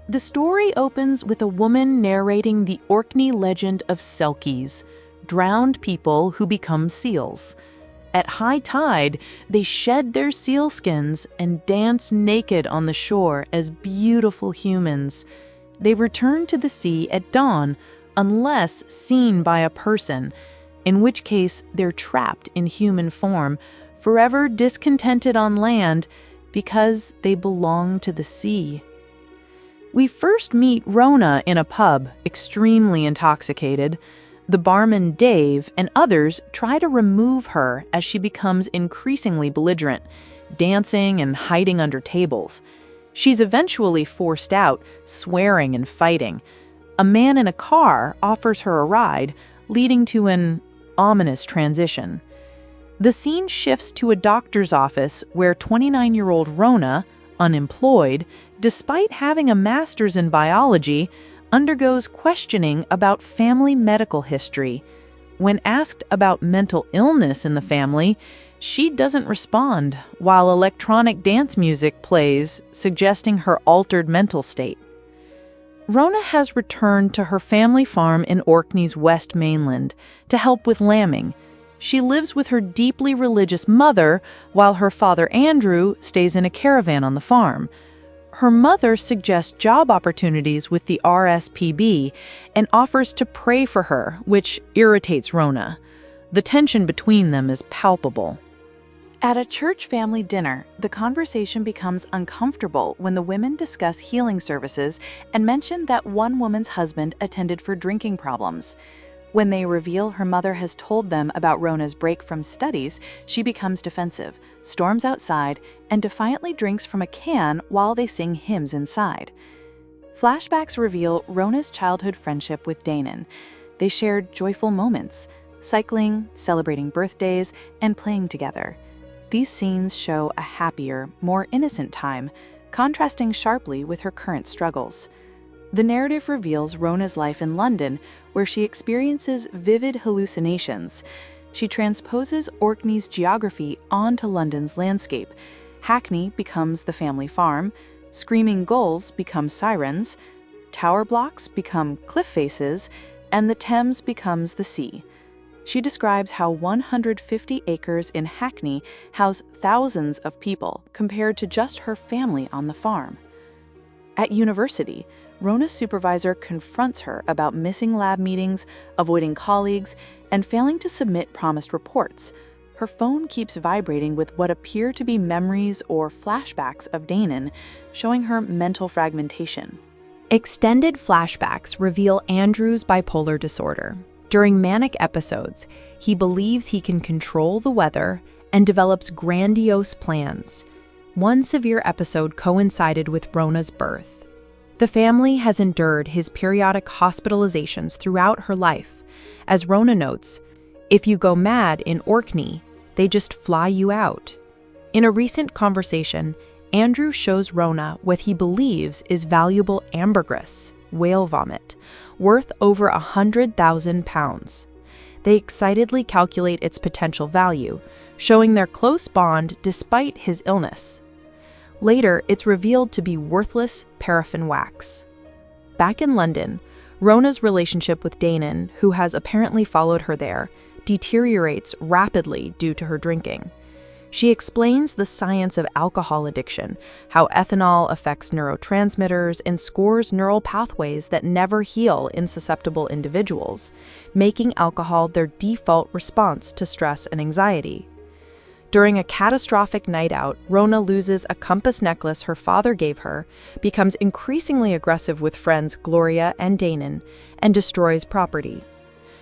The story opens with a woman narrating the Orkney legend of Selkies, drowned people who become seals. At high tide, they shed their seal skins and dance naked on the shore as beautiful humans. They return to the sea at dawn unless seen by a person, in which case they're trapped in human form, forever discontented on land because they belong to the sea. We first meet Rona in a pub, extremely intoxicated. The barman Dave and others try to remove her as she becomes increasingly belligerent, dancing and hiding under tables. She's eventually forced out, swearing and fighting. A man in a car offers her a ride, leading to an ominous transition. The scene shifts to a doctor's office where 29-year-old Rona, unemployed, despite having a master's in biology, undergoes questioning about family medical history. When asked about mental illness in the family, she doesn't respond, while electronic dance music plays, suggesting her altered mental state. Rona has returned to her family farm in Orkney's West Mainland to help with lambing. She lives with her deeply religious mother, while her father Andrew stays in a caravan on the farm. Her mother suggests job opportunities with the RSPB and offers to pray for her, which irritates Rona. The tension between them is palpable. At a church family dinner, the conversation becomes uncomfortable when the women discuss healing services and mention that one woman's husband attended for drinking problems. When they reveal her mother has told them about Rona's break from studies, she becomes defensive, storms outside, and defiantly drinks from a can while they sing hymns inside. Flashbacks reveal Rona's childhood friendship with Danon. They shared joyful moments, cycling, celebrating birthdays, and playing together. These scenes show a happier, more innocent time, contrasting sharply with her current struggles. The narrative reveals Rona's life in London, where she experiences vivid hallucinations. She transposes Orkney's geography onto London's landscape. Hackney becomes the family farm, screaming gulls become sirens, tower blocks become cliff faces, and the Thames becomes the sea. She describes how 150 acres in Hackney house thousands of people compared to just her family on the farm. At university, Rona's supervisor confronts her about missing lab meetings, avoiding colleagues, and failing to submit promised reports. Her phone keeps vibrating with what appear to be memories or flashbacks of Danon, showing her mental fragmentation. Extended flashbacks reveal Andrew's bipolar disorder. During manic episodes, he believes he can control the weather and develops grandiose plans. One severe episode coincided with Rona's birth. The family has endured his periodic hospitalizations throughout her life. As Rona notes, "If you go mad in Orkney, they just fly you out." In a recent conversation, Andrew shows Rona what he believes is valuable ambergris, whale vomit, worth over £100,000. They excitedly calculate its potential value, showing their close bond despite his illness. Later, it's revealed to be worthless paraffin wax. Back in London, Rona's relationship with Danon, who has apparently followed her there, deteriorates rapidly due to her drinking. She explains the science of alcohol addiction, how ethanol affects neurotransmitters and scores neural pathways that never heal in susceptible individuals, making alcohol their default response to stress and anxiety. During a catastrophic night out, Rona loses a compass necklace her father gave her, becomes increasingly aggressive with friends Gloria and Danon, and destroys property.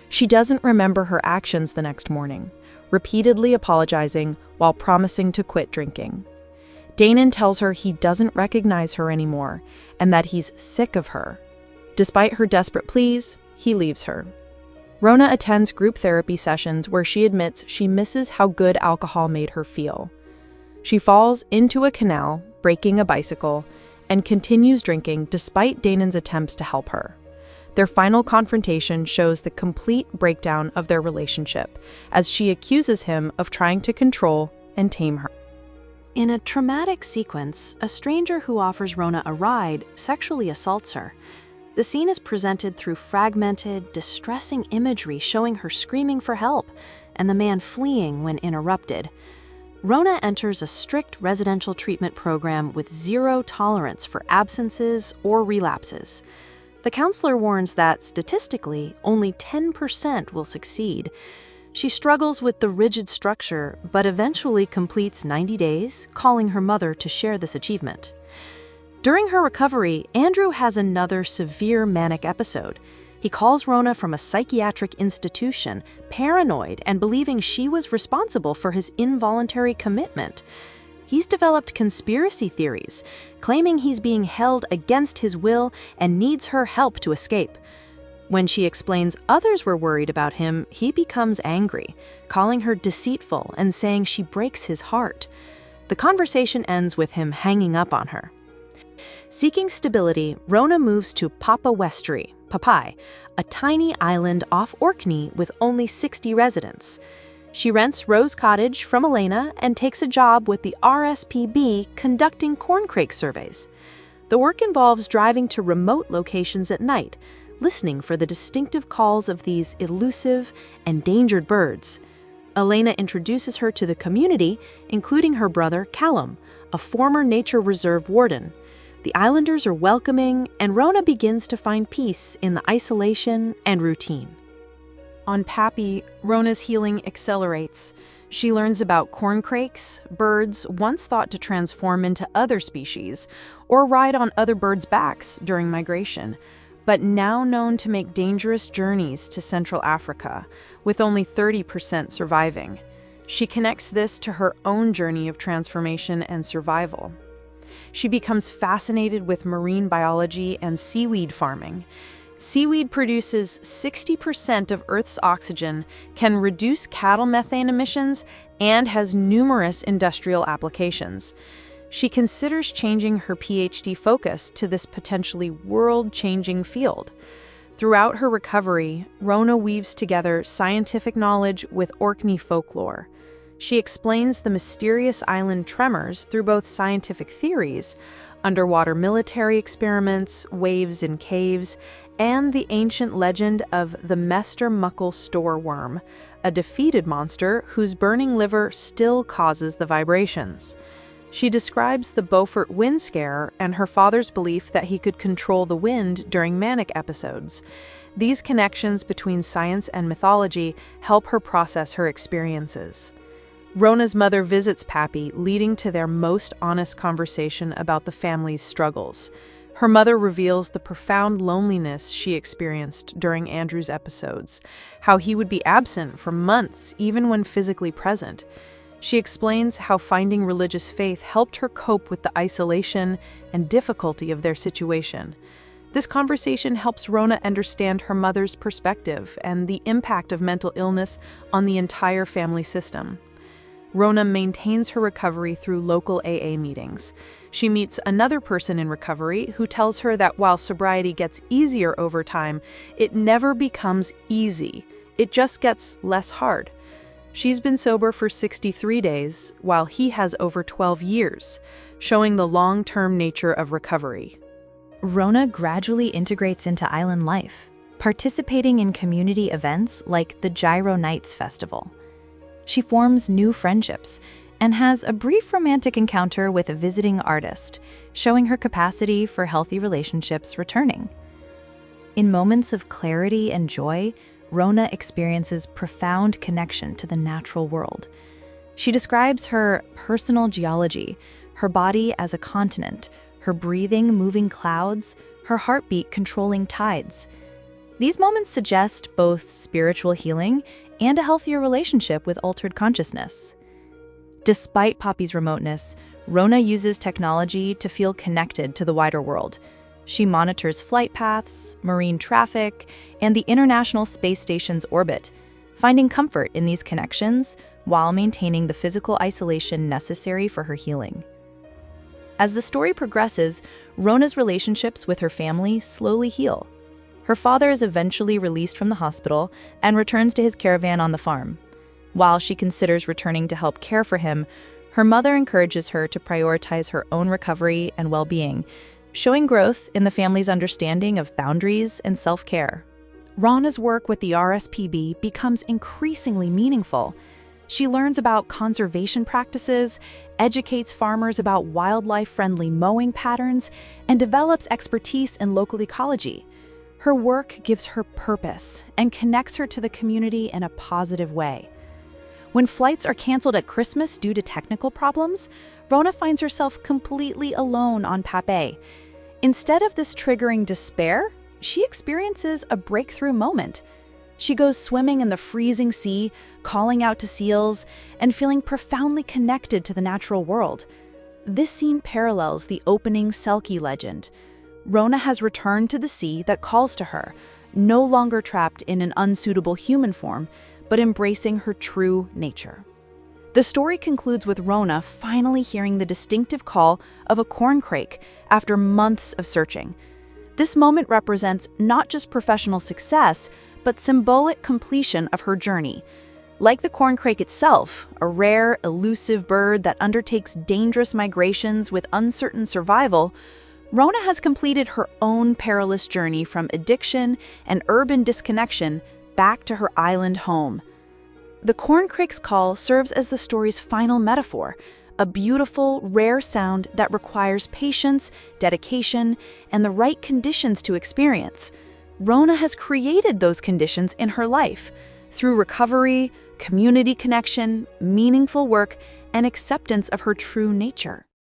She doesn't remember her actions the next morning, repeatedly apologizing while promising to quit drinking. Danon tells her he doesn't recognize her anymore and that he's sick of her. Despite her desperate pleas, he leaves her. Rona attends group therapy sessions where she admits she misses how good alcohol made her feel. She falls into a canal, breaking a bicycle, and continues drinking despite Danon's attempts to help her. Their final confrontation shows the complete breakdown of their relationship, as she accuses him of trying to control and tame her. In a traumatic sequence, a stranger who offers Rona a ride sexually assaults her. The scene is presented through fragmented, distressing imagery showing her screaming for help and the man fleeing when interrupted. Rona enters a strict residential treatment program with zero tolerance for absences or relapses. The counselor warns that, statistically, only 10% will succeed. She struggles with the rigid structure, but eventually completes 90 days, calling her mother to share this achievement. During her recovery, Andrew has another severe manic episode. He calls Rona from a psychiatric institution, paranoid and believing she was responsible for his involuntary commitment. He's developed conspiracy theories, claiming he's being held against his will and needs her help to escape. When she explains others were worried about him, he becomes angry, calling her deceitful and saying she breaks his heart. The conversation ends with him hanging up on her. Seeking stability, Rona moves to Papa Westry, Papai, a tiny island off Orkney with only 60 residents. She rents Rose Cottage from Elena and takes a job with the RSPB conducting corncrake surveys. The work involves driving to remote locations at night, listening for the distinctive calls of these elusive, endangered birds. Elena introduces her to the community, including her brother Callum, a former nature reserve warden. The islanders are welcoming, and Rona begins to find peace in the isolation and routine. On Pappy, Rona's healing accelerates. She learns about corncrakes, birds once thought to transform into other species or ride on other birds' backs during migration, but now known to make dangerous journeys to Central Africa, with only 30% surviving. She connects this to her own journey of transformation and survival. She becomes fascinated with marine biology and seaweed farming. Seaweed produces 60% of Earth's oxygen, can reduce cattle methane emissions, and has numerous industrial applications. She considers changing her PhD focus to this potentially world-changing field. Throughout her recovery, Rona weaves together scientific knowledge with Orkney folklore. She explains the mysterious island tremors through both scientific theories, underwater military experiments, waves in caves, and the ancient legend of the Mester Muckle storeworm, a defeated monster whose burning liver still causes the vibrations. She describes the Beaufort wind scare and her father's belief that he could control the wind during manic episodes. These connections between science and mythology help her process her experiences. Rona's mother visits Pappy, leading to their most honest conversation about the family's struggles. Her mother reveals the profound loneliness she experienced during Andrew's episodes, how he would be absent for months even when physically present. She explains how finding religious faith helped her cope with the isolation and difficulty of their situation. This conversation helps Rona understand her mother's perspective and the impact of mental illness on the entire family system. Rona maintains her recovery through local AA meetings. She meets another person in recovery who tells her that while sobriety gets easier over time, it never becomes easy. It just gets less hard. She's been sober for 63 days, while he has over 12 years, showing the long-term nature of recovery. Rona gradually integrates into island life, participating in community events like the Gyro Nights Festival. She forms new friendships and has a brief romantic encounter with a visiting artist, showing her capacity for healthy relationships returning. In moments of clarity and joy, Rona experiences profound connection to the natural world. She describes her personal geology, her body as a continent, her breathing moving clouds, her heartbeat controlling tides. These moments suggest both spiritual healing and a healthier relationship with altered consciousness. Despite Poppy's remoteness, Rona uses technology to feel connected to the wider world. She monitors flight paths, marine traffic, and the International Space Station's orbit, finding comfort in these connections while maintaining the physical isolation necessary for her healing. As the story progresses, Rona's relationships with her family slowly heal. Her father is eventually released from the hospital and returns to his caravan on the farm. While she considers returning to help care for him, Her mother encourages her to prioritize her own recovery and well-being, showing growth in the family's understanding of boundaries and self-care. Rona's work with the RSPB becomes increasingly meaningful. She learns about conservation practices, educates farmers about wildlife-friendly mowing patterns, and develops expertise in local ecology. Her work gives her purpose and connects her to the community in a positive way. When flights are canceled at Christmas due to technical problems, Rona finds herself completely alone on Pape. Instead of this triggering despair, she experiences a breakthrough moment. She goes swimming in the freezing sea, calling out to seals, and feeling profoundly connected to the natural world. This scene parallels the opening Selkie legend. Rona has returned to the sea that calls to her, no longer trapped in an unsuitable human form, but embracing her true nature. The story concludes with Rona finally hearing the distinctive call of a corncrake after months of searching. This moment represents not just professional success, but symbolic completion of her journey. Like the corncrake itself, a rare, elusive bird that undertakes dangerous migrations with uncertain survival, Rona has completed her own perilous journey from addiction and urban disconnection back to her island home. The corncrake's call serves as the story's final metaphor, a beautiful, rare sound that requires patience, dedication, and the right conditions to experience. Rona has created those conditions in her life through recovery, community connection, meaningful work, and acceptance of her true nature.